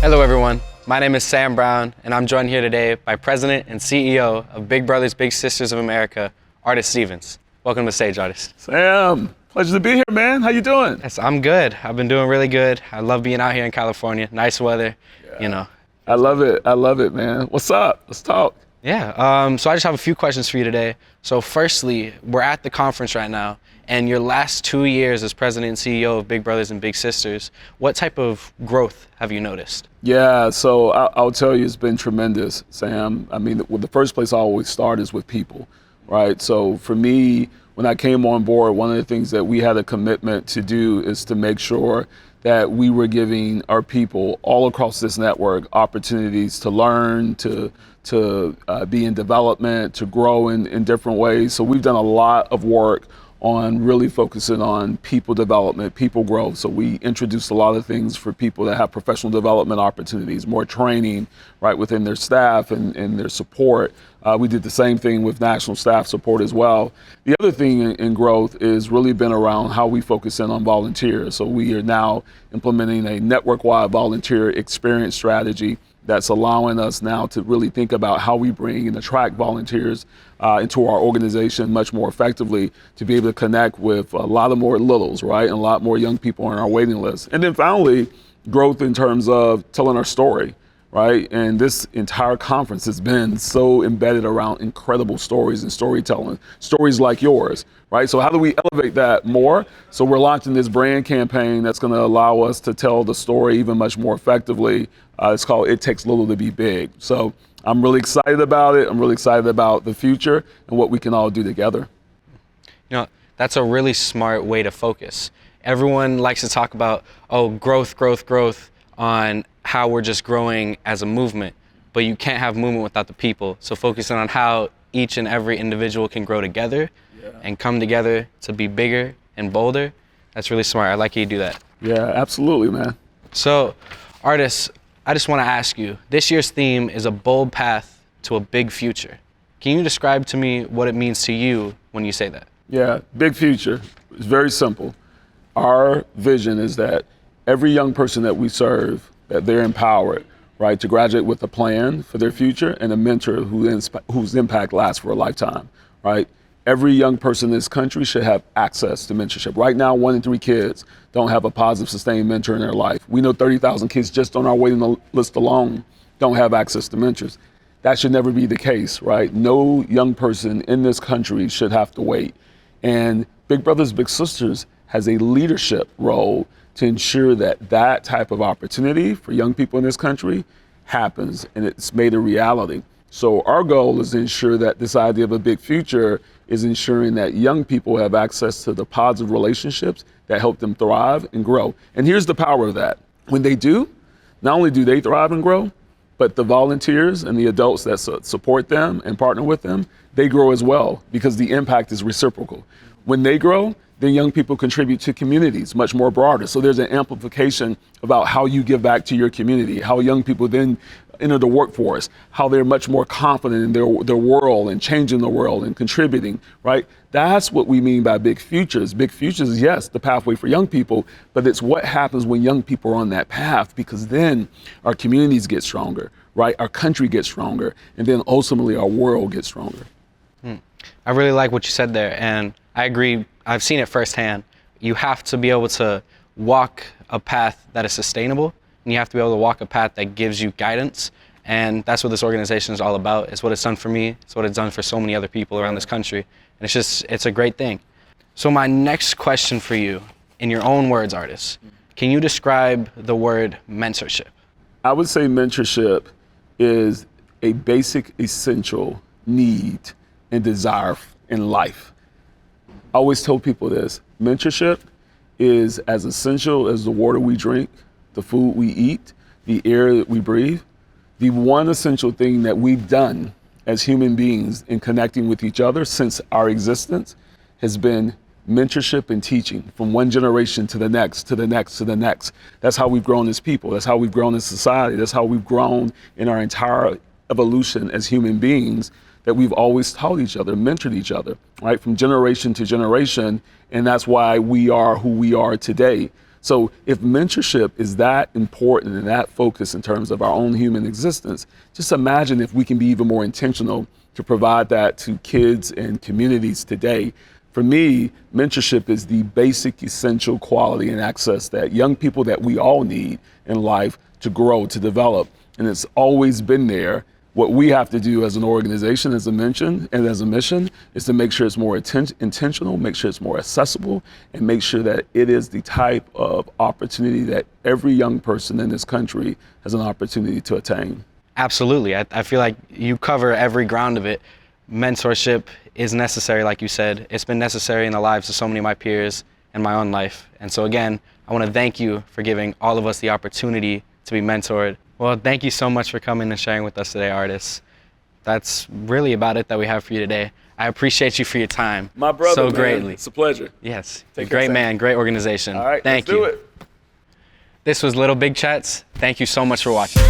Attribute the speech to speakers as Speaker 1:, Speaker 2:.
Speaker 1: Hello everyone, my name is Sam Brown and I'm joined here today by President and CEO of Big Brothers Big Sisters of America, Artis Stevens. Welcome to the stage, Artis.
Speaker 2: Sam, pleasure to be here, man. How you doing?
Speaker 1: Yes, I'm good. I've been doing really good. I love being out here in California. Nice weather, you know.
Speaker 2: I love it, man. What's up? Let's talk.
Speaker 1: Yeah, so I just have a few questions for you today. So firstly, we're at the conference right now, and your last 2 years as president and CEO of Big Brothers and Big Sisters, what type of growth have you noticed?
Speaker 2: Yeah, so I'll tell you, it's been tremendous, Sam. I mean, the first place I always start is with people, right? So for me, when I came on board, one of the things that we had a commitment to do is to make sure that we were giving our people all across this network opportunities to learn, to be in development, to grow in different ways. So we've done a lot of work on really focusing on people development, people growth. So we introduced a lot of things for people that have professional development opportunities, more training right within their staff and their support. We did the same thing with national staff support as well. The other thing in growth is really been around how we focus in on volunteers. So we are now implementing a network-wide volunteer experience strategy that's allowing us now to really think about how we bring and attract volunteers into our organization much more effectively to be able to connect with a lot of more littles, right? And a lot more young people on our waiting list. And then finally, growth in terms of telling our story, right? And this entire conference has been so embedded around incredible stories and storytelling, stories like yours, right? So how do we elevate that more? So we're launching this brand campaign that's gonna allow us to tell the story even much more effectively. It's called It Takes Little to Be Big. So I'm really excited about it. I'm really excited about the future and what we can all do together.
Speaker 1: You know, that's a really smart way to focus. Everyone likes to talk about, oh, growth on how we're just growing as a movement, but you can't have movement without the people. So focusing on how each and every individual can grow together and come together to be bigger and bolder, that's really smart. I like how you do that.
Speaker 2: Yeah, absolutely, man.
Speaker 1: So, Artis, I just want to ask you, this year's theme is a bold path to a big future. Can you describe to me what it means to you when you say that?
Speaker 2: Yeah, big future. It's very simple. Our vision is that every young person that we serve, that they're empowered, right, to graduate with a plan for their future and a mentor whose impact lasts for a lifetime, right? Every young person in this country should have access to mentorship. Right now, 1 in 3 kids don't have a positive, sustained mentor in their life. We know 30,000 kids just on our waiting list alone don't have access to mentors. That should never be the case, right? No young person in this country should have to wait. And Big Brothers Big Sisters has a leadership role to ensure that that type of opportunity for young people in this country happens and it's made a reality. So our goal is to ensure that this idea of a big future is ensuring that young people have access to the positive relationships that help them thrive and grow. And here's the power of that. When they do, not only do they thrive and grow, but the volunteers and the adults that support them and partner with them, they grow as well because the impact is reciprocal. When they grow, then young people contribute to communities much more broader. So there's an amplification about how you give back to your community, how young people then enter the workforce, how they're much more confident in their world and changing the world and contributing, right? That's what we mean by big futures. Big futures is, yes, the pathway for young people, but it's what happens when young people are on that path, because then our communities get stronger, right? Our country gets stronger, and then ultimately our world gets stronger.
Speaker 1: I really like what you said there, and I agree. I've seen it firsthand. You have to be able to walk a path that is sustainable, and you have to be able to walk a path that gives you guidance, and that's what this organization is all about. It's what it's done for me. It's what it's done for so many other people around this country, and it's a great thing. So my next question for you, in your own words, Artis, can you describe the word mentorship?
Speaker 2: I would say mentorship is a basic, essential need and desire in life. I always tell people this: mentorship is as essential as the water we drink, the food we eat, the air that we breathe. The one essential thing that we've done as human beings in connecting with each other since our existence has been mentorship and teaching, from one generation to the next, to the next, to the next. That's how we've grown as people. That's how we've grown as society. That's how we've grown in our entire evolution as human beings, that we've always taught each other, mentored each other, right, from generation to generation. And that's why we are who we are today. So if mentorship is that important and that focus in terms of our own human existence, just imagine if we can be even more intentional to provide that to kids and communities today. For me, mentorship is the basic essential quality and access that young people that we all need in life to grow, to develop. And it's always been there. What we have to do as an organization, as I mentioned, and as a mission, is to make sure it's more intentional, make sure it's more accessible, and make sure that it is the type of opportunity that every young person in this country has an opportunity to attain.
Speaker 1: Absolutely. I feel like you cover every ground of it. Mentorship is necessary, like you said. It's been necessary in the lives of so many of my peers and my own life. And so again, I want to thank you for giving all of us the opportunity to be mentored. Well, thank you so much for coming and sharing with us today, Artis. That's really about it that we have for you today. I appreciate you for your time.
Speaker 2: My brother,
Speaker 1: so
Speaker 2: man.
Speaker 1: greatly.
Speaker 2: It's a pleasure.
Speaker 1: Yes,
Speaker 2: Take
Speaker 1: great
Speaker 2: care,
Speaker 1: man, great organization.
Speaker 2: All right,
Speaker 1: thank
Speaker 2: let's
Speaker 1: you.
Speaker 2: do it.
Speaker 1: This was Little Big Chats. Thank you so much for watching.